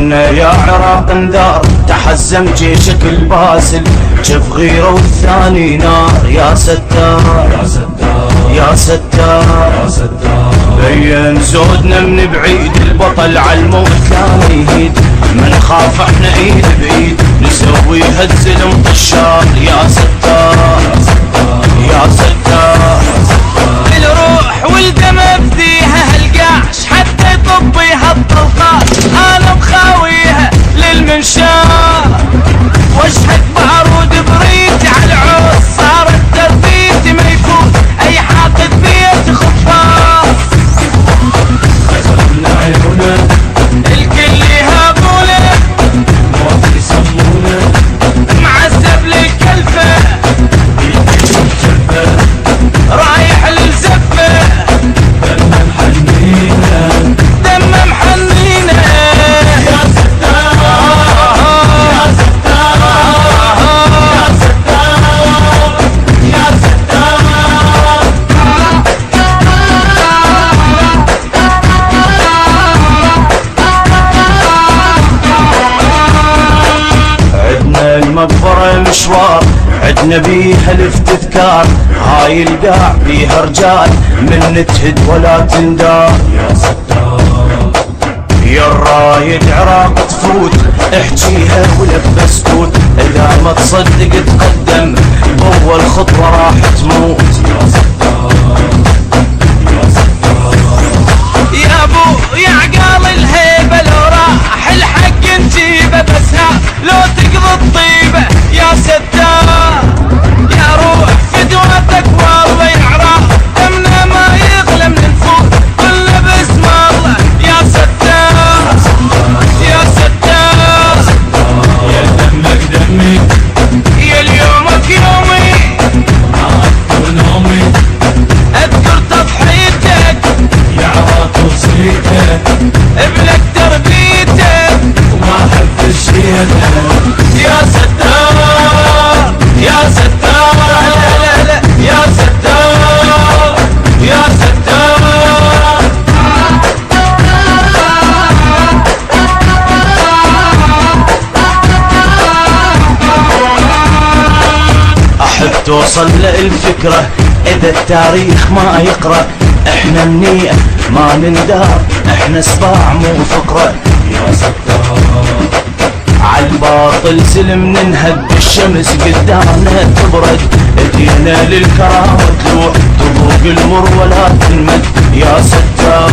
ويانا يا عراق انذار، تحزم جيشك الباسل، جف غيره والثاني نار. يا ستار يا ستار يا ستار يا ستار، بين زودنا من بعيد، البطل عالموت لا يهيد، ما نخاف احنا ايد بايد، نسوي هالزلم طشار. يا ستار يا ستار يا ستار، الروح والدم افديها هالقاش، حتى يطبيها الطلقات انا مخاويها للمنشار، واشحك بارود بريد على العوز، صارت تربيتي ما يفوت اي حاقد بيت خطار. خزفنا عيونا الكل يهابونا موت يسمونا، معذب للكلفه رايح للزفه، دم محنينا دم محنينه. يا ستار يا ستار يا ستار يا ستار. عدنا المقبرة مشوار، عدنا بيها الافتذكار، هاي القاع بيها رجال من تهد ولا تندار. يا ستار يا الرايد عراق تفوت، احجيها ولا بسكوت، اذا ما تصدق تقدم باول خطوة راح تموت. يا ستار يا ستار، يا ابو يا عقال الهيبه، لو راح الحق نجيبه، بس ها لو تقضي الطيبه. يا ستار يا روح فدوتك والله يا عراق، دمنا ما يغلى من نفوت كلنا باسم الله. يا ستار يا ستار، يا دمك دمي يا اليومك يومي، ما اذكر نومي، اذكر تضحيتك يا عراق وصيتك، ابنك تربيتك وما حب الشيلة. يا ستار يا ستار، لا لا لا يا ستار يا ستار. احب توصل للفكرة اذا التاريخ ما يقرأ، احنا النية ما نندار، احنا سباع مو فقرة. يا ستار عالباطل سلم ننهد، الشمس قدامنا تبرد، اتينا للكرامة تلوح، تذوق المر ولا تنمد. يا ستار